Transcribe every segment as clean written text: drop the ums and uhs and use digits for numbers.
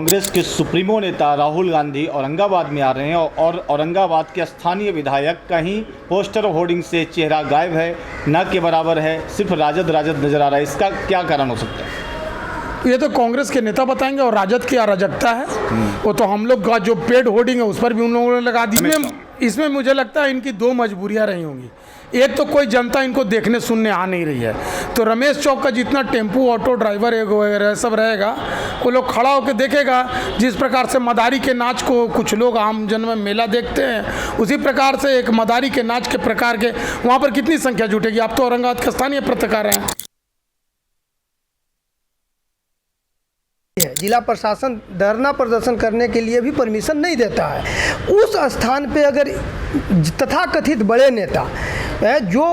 कांग्रेस के सुप्रीमो नेता राहुल गांधी औरंगाबाद में आ रहे हैं और औरंगाबाद के स्थानीय विधायक कहीं पोस्टर होर्डिंग से चेहरा गायब है, न के बराबर है, सिर्फ राजद राजद नजर आ रहा है। इसका क्या कारण हो सकता है? ये तो कांग्रेस के नेता बताएंगे और राजद की अराजकता है। वो तो हम लोग का जो पेड होर्डिंग है उस पर भी उन लोगों ने लगा दी। इसमें मुझे लगता है इनकी दो मजबूरियां रही होंगी। एक तो कोई जनता इनको देखने सुनने आ नहीं रही है, तो रमेश चौक का जितना टेम्पू ऑटो ड्राइवर वगैरह सब रहेगा वो लोग खड़ा होकर देखेगा। जिस प्रकार से मदारी के नाच को कुछ लोग आम जन में मेला देखते हैं, उसी प्रकार से एक मदारी के नाच के प्रकार के वहाँ पर कितनी संख्या जुटेगी। आप तो औरंगाबाद के स्थानीय पत्रकार हैं। जिला प्रशासन धरना प्रदर्शन करने के लिए भी परमिशन नहीं देता है। उस स्थान पे अगर तथाकथित बड़े नेता जो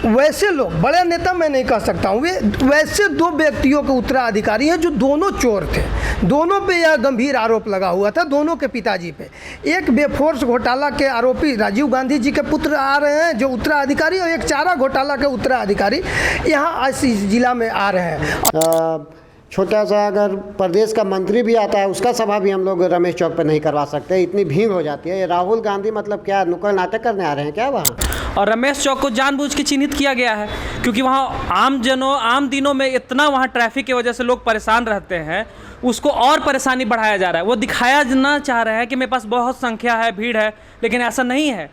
वैसे लोग, बड़े नेता मैं नहीं कह सकता हूँ, वे वैसे दो व्यक्तियों के उत्तराधिकारी हैं जो दोनों चोर थे। दोनों पे यह गंभीर आरोप लगा हुआ था, दोनों के पिताजी पे। एक बेफोर्स घोटाला के आरोपी राजीव गांधी जी के पुत्र आ रहे हैं जो उत्तराधिकारी, और एक चारा घोटाला के उत्तराधिकारी यहाँ इस जिला में आ रहे हैं। छोटा सा अगर प्रदेश का मंत्री भी आता है उसका सभा भी हम लोग रमेश चौक पर नहीं करवा सकते, इतनी भीड़ हो जाती है। ये राहुल गांधी मतलब क्या नुक्कड़ नाटक करने आ रहे हैं क्या वहाँ? और रमेश चौक को जानबूझ के चिन्हित किया गया है क्योंकि वहाँ आम दिनों में इतना वहाँ ट्रैफिक की वजह से लोग परेशान रहते हैं, उसको और परेशानी बढ़ाया जा रहा है। वो दिखाया ना चाह रहे हैं कि मेरे पास बहुत संख्या है, भीड़ है, लेकिन ऐसा नहीं है।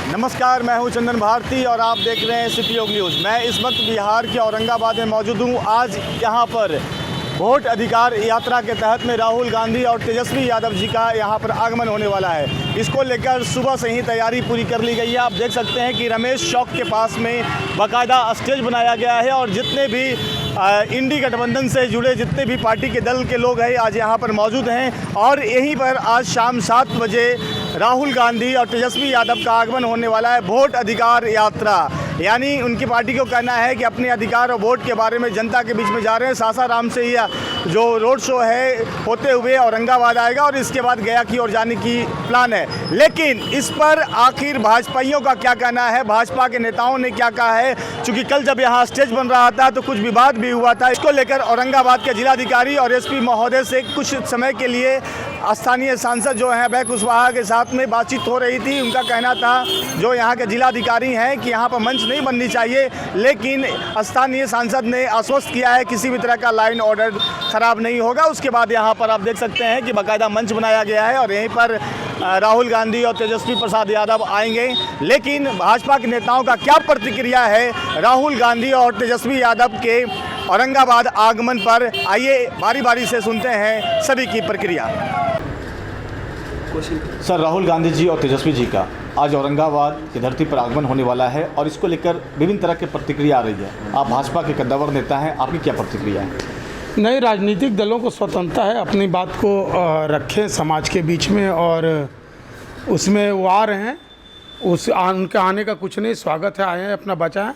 नमस्कार, मैं हूं चंदन भारती और आप देख रहे हैं सिटी योग न्यूज़। मैं इस वक्त बिहार के औरंगाबाद में मौजूद हूं। आज यहां पर वोट अधिकार यात्रा के तहत में राहुल गांधी और तेजस्वी यादव जी का यहां पर आगमन होने वाला है। इसको लेकर सुबह से ही तैयारी पूरी कर ली गई है। आप देख सकते हैं कि रमेश चौक के पास में बाकायदा स्टेज बनाया गया है और जितने भी इंडी गठबंधन से जुड़े जितने भी पार्टी के दल के लोग हैं आज यहाँ पर मौजूद हैं और यहीं पर आज शाम 7 बजे राहुल गांधी और तेजस्वी यादव का आगमन होने वाला है। वोट अधिकार यात्रा यानी उनकी पार्टी को कहना है कि अपने अधिकार और वोट के बारे में जनता के बीच में जा रहे हैं। सासाराम से ही जो रोड शो है होते हुए औरंगाबाद आएगा और इसके बाद गया की ओर जाने की प्लान है। लेकिन इस पर आखिर भाजपाइयों का क्या कहना है, भाजपा के नेताओं ने क्या कहा है? चूँकि कल जब यहाँ स्टेज बन रहा था तो कुछ विवाद भी हुआ था। इसको लेकर औरंगाबाद के जिलाधिकारी और एसपी महोदय से कुछ समय के लिए स्थानीय सांसद जो हैं अभय कुशवाहा के साथ में बातचीत हो रही थी। उनका कहना था जो यहाँ के जिलाधिकारी हैं कि यहाँ पर मंच नहीं बननी चाहिए, लेकिन स्थानीय सांसद ने आश्वस्त किया है किसी भी तरह का लाइन ऑर्डर खराब नहीं होगा। उसके बाद यहाँ पर आप देख सकते हैं कि बाकायदा मंच बनाया गया है और यहीं पर राहुल गांधी और तेजस्वी प्रसाद यादव आएंगे। लेकिन भाजपा के नेताओं का क्या प्रतिक्रिया है राहुल गांधी और तेजस्वी यादव के औरंगाबाद आगमन पर, आइए बारी बारी से सुनते हैं सभी की प्रक्रिया। सर, राहुल गांधी जी और तेजस्वी जी का आज औरंगाबाद की धरती पर आगमन होने वाला है और इसको लेकर विभिन्न तरह की प्रतिक्रिया आ रही है। आप भाजपा के कद्दावर नेता हैं, आपकी क्या प्रतिक्रिया है? नए राजनीतिक दलों को स्वतंत्रता है अपनी बात को रखें समाज के बीच में, और उसमें वो आ रहे हैं। उनके आने का कुछ नहीं, स्वागत है, आए हैं, अपना बचाएं।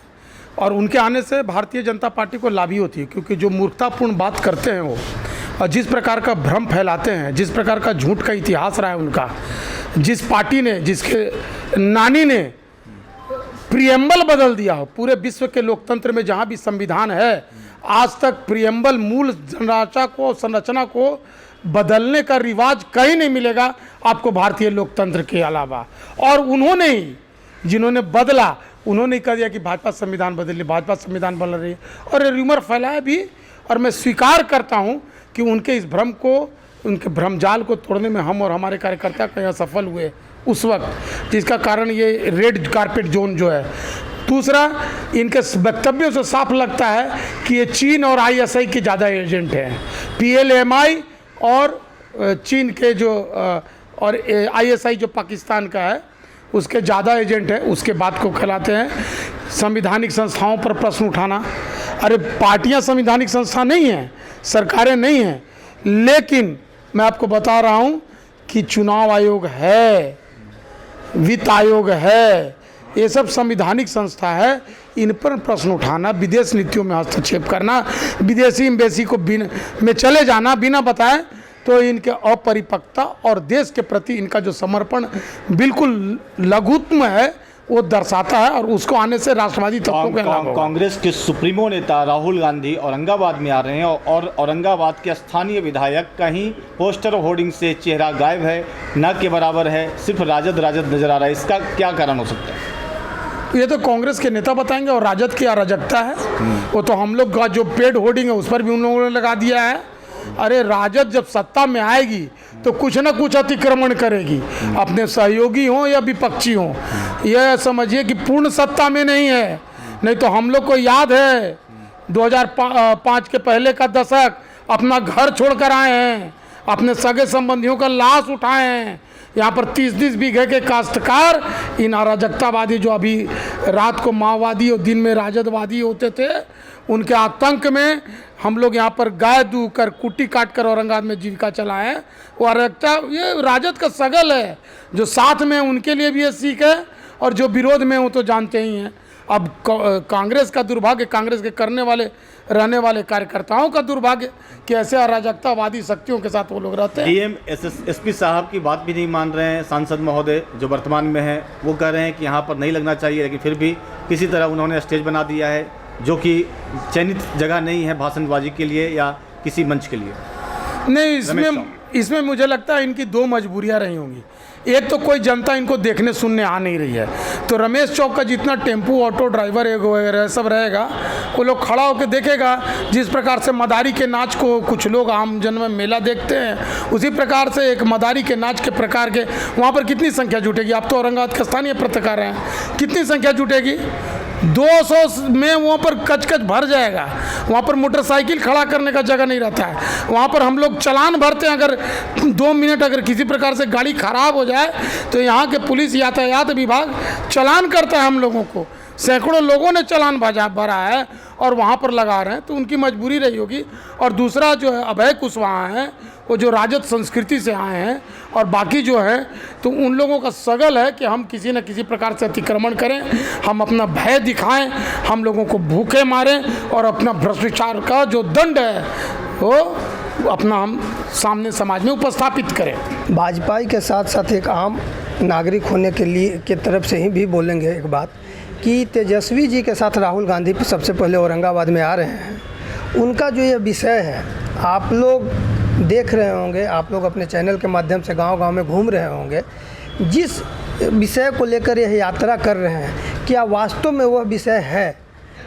और उनके आने से भारतीय जनता पार्टी को लाभ ही होती है, क्योंकि जो मूर्खतापूर्ण बात करते हैं वो, और जिस प्रकार का भ्रम फैलाते हैं, जिस प्रकार का झूठ का इतिहास रहा है उनका, जिस पार्टी ने, जिसके नानी ने प्रियम्बल बदल दिया हो पूरे विश्व के लोकतंत्र में, जहाँ भी संविधान है आज तक प्रियम्बल मूल संरचना को बदलने का रिवाज कहीं नहीं मिलेगा आपको भारतीय लोकतंत्र के अलावा। और उन्होंने ही, जिन्होंने बदला, उन्होंने कह दिया कि भाजपा संविधान बदल रही, भाजपा संविधान बदल रही है, और ये र्यूमर फैलाया भी। और मैं स्वीकार करता हूँ कि उनके इस भ्रम को, उनके भ्रमजाल को तोड़ने में हम और हमारे कार्यकर्ता कहीं सफल हुए उस वक्त, जिसका कारण ये रेड कारपेट जोन जो है। दूसरा, इनके वक्तव्यों से साफ लगता है कि ये चीन और ISI के ज़्यादा एजेंट हैं। PLMI और चीन के जो और ISI जो पाकिस्तान का है उसके ज़्यादा एजेंट है, उसके बात को खिलाते हैं। संवैधानिक संस्थाओं पर प्रश्न उठाना, अरे पार्टियां संवैधानिक संस्था नहीं हैं, सरकारें नहीं हैं, लेकिन मैं आपको बता रहा हूं कि चुनाव आयोग है, वित्त आयोग है, ये सब संवैधानिक संस्था है। इन पर प्रश्न उठाना, विदेश नीतियों में हस्तक्षेप करना, विदेशी एम्बेसी को में चले जाना बिना बताए, तो इनके अपरिपक्वता और देश के प्रति इनका जो समर्पण बिल्कुल लघुत्म है वो दर्शाता है और उसको आने से राष्ट्रवादी तत्वों के लाभ होगा। कांग्रेस के सुप्रीमो नेता राहुल गांधी औरंगाबाद में आ रहे हैं और औरंगाबाद के स्थानीय विधायक कहीं पोस्टर होर्डिंग से चेहरा गायब है, न के बराबर है, सिर्फ राजद राजद नजर आ रहा है। इसका क्या कारण हो सकता है? ये तो कांग्रेस के नेता बताएंगे और राजद की अराजकता है। वो तो हम लोग का जो पेड होर्डिंग है उस पर भी उन लोगों ने लगा दिया है। अरे राजद जब सत्ता में आएगी तो कुछ ना कुछ अतिक्रमण करेगी, अपने सहयोगी हों या विपक्षी हों। यह समझिए कि पूर्ण सत्ता में नहीं है। नहीं तो हम लोग को याद है 2005 के पहले का दशक, अपना घर छोड़कर आए हैं, अपने सगे संबंधियों का लाश उठाए हैं। यहाँ पर 30-30 बीघे के काश्तकार इन अराजकतावादी जो अभी रात को माओवादी और दिन में राजदवादी होते थे, उनके आतंक में हम लोग यहाँ पर गाय दूह कर कुट्टी काट कर औरंगाबाद में जीविका चलाए हैं। वो अराजकता ये राजद का सगल है। जो साथ में उनके लिए भी ये सीख है और जो विरोध में वो तो जानते ही हैं। अब कांग्रेस का दुर्भाग्य, कांग्रेस के करने वाले रहने वाले कार्यकर्ताओं का दुर्भाग्य कि ऐसे अराजकतावादी शक्तियों के साथ वो लोग रहते हैं। डीएम एसपी साहब की बात भी नहीं मान रहे हैं। सांसद महोदय जो वर्तमान में हैं वो कह रहे हैं कि यहाँ पर नहीं लगना चाहिए, लेकिन फिर भी किसी तरह उन्होंने स्टेज बना दिया है जो कि चयनित जगह नहीं है भाषणबाजी के लिए या किसी मंच के लिए। नहीं, इसमें मुझे लगता है इनकी दो मजबूरियां रही होंगी। एक तो कोई जनता इनको देखने सुनने आ नहीं रही है, तो रमेश चौक का जितना टेम्पू ऑटो ड्राइवर वगैरह सब रहेगा वो लोग खड़ा होकर देखेगा। जिस प्रकार से मदारी के नाच को कुछ लोग आम जन में मेला देखते हैं, उसी प्रकार से एक मदारी के नाच के प्रकार के वहाँ पर कितनी संख्या जुटेगी। आप तो औरंगाबाद के स्थानीय पत्रकार हैं, कितनी संख्या जुटेगी? 200 में वहाँ पर कच भर जाएगा। वहाँ पर मोटरसाइकिल खड़ा करने का जगह नहीं रहता है। वहाँ पर हम लोग चालान भरते हैं, अगर 2 मिनट अगर किसी प्रकार से गाड़ी खराब हो जाए तो यहाँ के पुलिस यातायात विभाग चालान करता है हम लोगों को। सैकड़ों लोगों ने चालान भरा है और वहाँ पर लगा रहे हैं, तो उनकी मजबूरी रही होगी। और दूसरा जो है अभय कुशवाहा हैं, वो जो राजद संस्कृति से आए हैं, और बाकी जो है तो उन लोगों का सगल है कि हम किसी न किसी प्रकार से अतिक्रमण करें, हम अपना भय दिखाएं, हम लोगों को भूखे मारें और अपना भ्रष्टाचार का जो दंड है वो अपना हम सामने समाज में उपस्थापित करें। भाजपा के साथ साथ एक आम नागरिक होने के लिए के तरफ से ही भी बोलेंगे एक बात कि तेजस्वी जी के साथ राहुल गांधी सबसे पहले औरंगाबाद में आ रहे हैं। उनका जो ये विषय है आप लोग देख रहे होंगे, आप लोग अपने चैनल के माध्यम से गांव-गांव में घूम रहे होंगे। जिस विषय को लेकर यह यात्रा कर रहे हैं, क्या वास्तव में वह विषय है?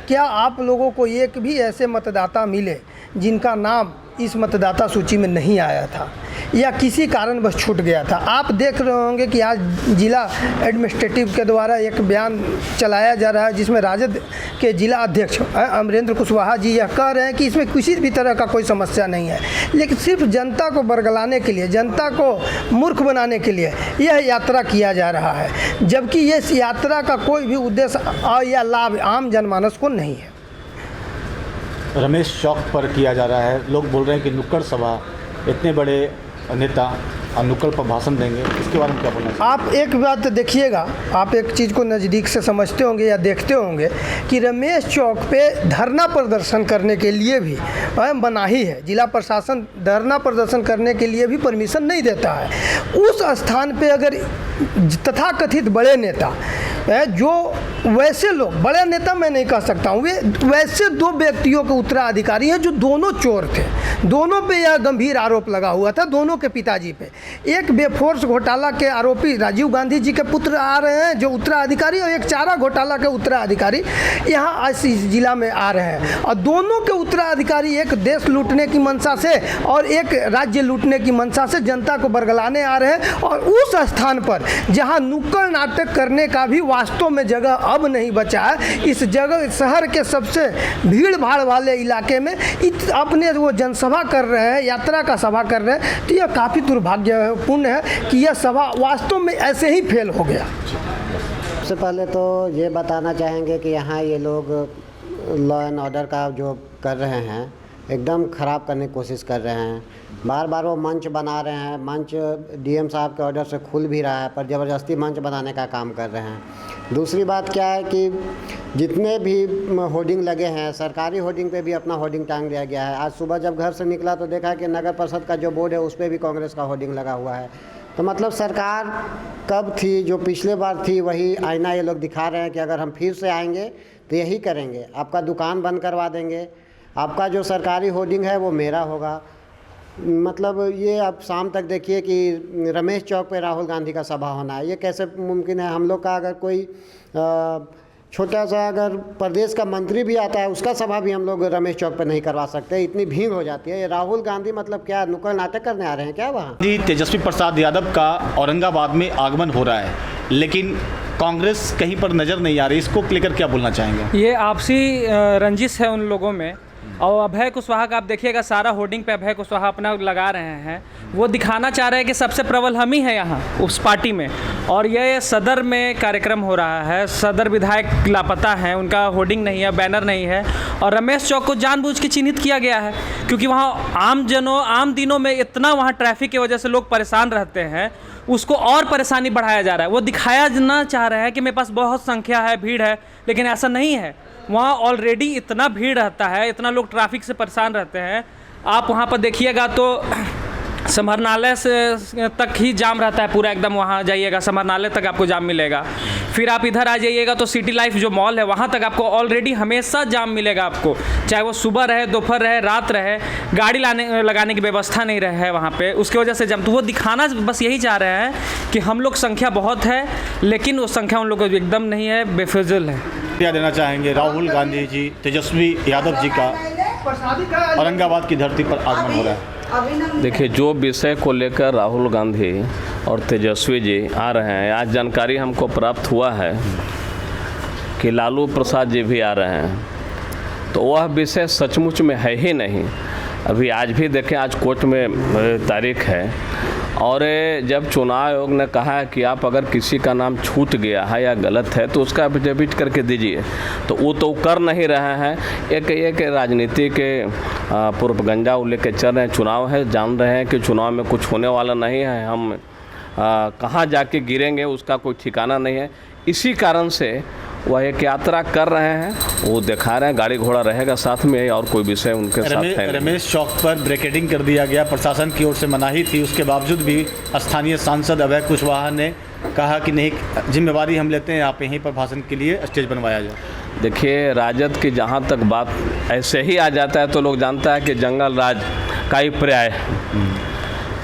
क्या आप लोगों को एक भी ऐसे मतदाता मिले जिनका नाम इस मतदाता सूची में नहीं आया था या किसी कारणवश छूट गया था? आप देख रहे होंगे कि आज जिला एडमिनिस्ट्रेटिव के द्वारा एक बयान चलाया जा रहा है जिसमें राजद के जिला अध्यक्ष अमरेंद्र कुशवाहा जी यह कह रहे हैं कि इसमें किसी भी तरह का कोई समस्या नहीं है, लेकिन सिर्फ जनता को बरगलाने के लिए, जनता को मूर्ख बनाने के लिए यह यात्रा किया जा रहा है, जबकि इस यात्रा का कोई भी उद्देश्य या लाभ आम जनमानस को नहीं है। रमेश चौक पर किया जा रहा है, लोग बोल रहे हैं कि नुक्कड़ सभा, इतने बड़े नेता और नुक्कड़ पर भाषण देंगे, इसके बारे में क्या बोलना चाहिए? आप एक बात देखिएगा, आप एक चीज़ को नज़दीक से समझते होंगे या देखते होंगे कि रमेश चौक पे धरना प्रदर्शन करने के लिए भी मनाही है। जिला प्रशासन धरना प्रदर्शन करने के लिए भी परमिशन नहीं देता है। उस स्थान पे अगर तथाकथित बड़े नेता जो वैसे लोग, बड़े नेता मैं नहीं कह सकता हूँ, वे वैसे 2 व्यक्तियों के उत्तराधिकारी हैं जो दोनों चोर थे। दोनों पे यह गंभीर आरोप लगा हुआ था, दोनों के पिताजी पे। एक बेफोर्स घोटाला के आरोपी राजीव गांधी जी के पुत्र आ रहे हैं जो उत्तराधिकारी, और एक चारा घोटाला के उत्तराधिकारी यहाँ इस जिला में आ रहे हैं। और दोनों के उत्तराधिकारी एक देश लूटने की मंशा से और एक राज्य लूटने की मंशा से जनता को बरगलाने आ रहे हैं। और उस स्थान पर जहाँ नुक्कड़ नाटक करने का भी वास्तव में जगह अब नहीं बचा है, इस जगह शहर के सबसे भीड़ भाड़ वाले इलाके में अपने वो जनसभा कर रहे हैं, यात्रा का सभा कर रहे हैं, तो यह काफ़ी दुर्भाग्यपूर्ण है कि यह सभा वास्तव में ऐसे ही फेल हो गया। सबसे पहले तो ये बताना चाहेंगे कि यहाँ ये लोग लॉ एंड ऑर्डर का जो कर रहे हैं एकदम ख़राब करने की कोशिश कर रहे हैं। बार बार वो मंच बना रहे हैं, मंच डीएम साहब के ऑर्डर से खुल भी रहा है पर ज़बरदस्ती मंच बनाने का काम कर रहे हैं। दूसरी बात क्या है कि जितने भी होर्डिंग लगे हैं, सरकारी होर्डिंग पे भी अपना होर्डिंग टांग दिया गया है। आज सुबह जब घर से निकला तो देखा कि नगर परिषद का जो बोर्ड है उस पर भी कांग्रेस का होर्डिंग लगा हुआ है। तो मतलब सरकार कब थी, जो पिछले बार थी वही आईना ये लोग दिखा रहे हैं कि अगर हम फिर से आएंगे तो यही करेंगे, आपका दुकान बंद करवा देंगे, आपका जो सरकारी होर्डिंग है वो मेरा होगा। मतलब ये आप शाम तक देखिए कि रमेश चौक पे राहुल गांधी का सभा होना है, ये कैसे मुमकिन है? हम लोग का अगर कोई छोटा सा अगर प्रदेश का मंत्री भी आता है उसका सभा भी हम लोग रमेश चौक पे नहीं करवा सकते, इतनी भीड़ हो जाती है। ये राहुल गांधी मतलब क्या नुक्कड़ नाटक करने आ रहे हैं क्या वहाँ? जी, तेजस्वी प्रसाद यादव का औरंगाबाद में आगमन हो रहा है, लेकिन कांग्रेस कहीं पर नज़र नहीं आ रही, इसको लेकर क्या बोलना चाहेंगे? ये आपसी रंजिश है उन लोगों में। और अभय कुशवाहा का आप देखिएगा, सारा होर्डिंग पे अभय कुशवाहा अपना लगा रहे हैं। वो दिखाना चाह रहे हैं कि सबसे प्रबल हम ही हैं यहाँ उस पार्टी में। और ये सदर में कार्यक्रम हो रहा है, सदर विधायक लापता हैं, उनका होर्डिंग नहीं है, बैनर नहीं है। और रमेश चौक को जानबूझ के चिन्हित किया गया है क्योंकि वहाँ आम दिनों में इतना वहाँ ट्रैफिक की वजह से लोग परेशान रहते हैं, उसको और परेशानी बढ़ाया जा रहा है। वो दिखाया ना चाह रहे हैं कि मेरे पास बहुत संख्या है, भीड़ है, लेकिन ऐसा नहीं है। वहाँ ऑलरेडी इतना भीड़ रहता है, इतना लोग ट्रैफिक से परेशान रहते हैं। आप वहाँ पर देखिएगा तो समाहरणालय से तक ही जाम रहता है पूरा, एकदम वहाँ जाइएगा समाहरणालय तक आपको जाम मिलेगा। फिर आप इधर आ जाइएगा तो सिटी लाइफ जो मॉल है वहाँ तक आपको ऑलरेडी हमेशा जाम मिलेगा आपको, चाहे वो सुबह रहे, दोपहर रहे, रात रहे, गाड़ी लगाने की व्यवस्था नहीं रहे वहाँ पे, उसकी वजह से जाम। तो वो दिखाना बस यही चाह रहे हैं कि हम लोग संख्या बहुत है, लेकिन वो संख्या उन लोगों को एकदम नहीं है, बेफिजुल है। क्या देना चाहेंगे? राहुल गांधी जी, तेजस्वी यादव जी का औरंगाबाद की धरती पर आगमन हो रहा है। देखिए, जो विषय को लेकर राहुल गांधी और तेजस्वी जी आ रहे हैं, आज जानकारी हमको प्राप्त हुआ है कि लालू प्रसाद जी भी आ रहे हैं, तो वह विषय सचमुच में है ही नहीं। अभी आज भी देखें, आज कोर्ट में तारीख है और जब चुनाव आयोग ने कहा है कि आप अगर किसी का नाम छूट गया है या गलत है तो उसका एफिडेविट करके दीजिए, तो वो तो कर नहीं रहे हैं। एक राजनीति के प्रोपेगेंडा वो लेकर चल रहे हैं। चुनाव है, जान रहे हैं कि चुनाव में कुछ होने वाला नहीं है, हम कहाँ जाके गिरेंगे उसका कोई ठिकाना नहीं है। इसी कारण से वह एक यात्रा कर रहे हैं, वो दिखा रहे हैं, गाड़ी घोड़ा रहेगा साथ में और कोई विषय उनके साथ है। रमेश चौक पर ब्रिकेडिंग कर दिया गया, प्रशासन की ओर से मनाही थी, उसके बावजूद भी स्थानीय सांसद अभय कुशवाहा ने कहा कि नहीं, जिम्मेवारी हम लेते हैं, आप यहीं पर भाषण के लिए स्टेज बनवाया जाए। देखिए, राजद की जहाँ तक बात ऐसे ही आ जाता है तो लोग जानता है कि जंगल राज का ही पर्याय।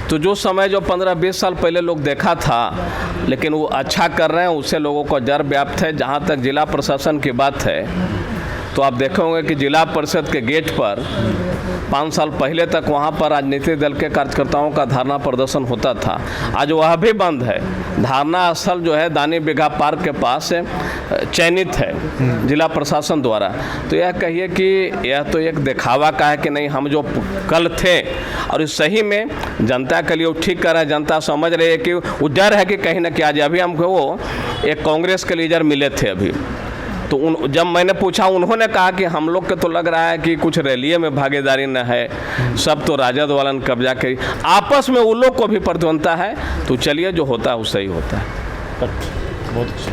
तो जो समय जो 15-20 साल पहले लोग देखा था, लेकिन वो अच्छा कर रहे हैं, उससे लोगों को डर व्याप्त है। जहाँ तक जिला प्रशासन की बात है तो आप देखेंगे कि जिला परिषद के गेट पर 5 साल पहले तक वहाँ पर राजनीतिक दल के कार्यकर्ताओं का धरना प्रदर्शन होता था, आज वह भी बंद है। धरना स्थल जो है दानी बिघा पार्क के पास चयनित है जिला प्रशासन द्वारा। तो यह कहिए कि यह तो एक दिखावा का है कि नहीं, हम जो कल थे और इस सही में जनता के लिए वो ठीक कर रहे हैं। जनता समझ रही है कि वो डर है कि कहीं ना कहीं आज अभी हमको वो एक कांग्रेस के लीडर मिले थे अभी, तो जब मैंने पूछा उन्होंने कहा कि हम लोग के तो लग रहा है कि कुछ रैलियों में भागीदारी न है, सब तो राजद वाला ने कब्जा करी, आपस में उन लोग को भी प्रतिद्वंदता है। तो चलिए, जो होता है वो सही होता है। बहुत अच्छा।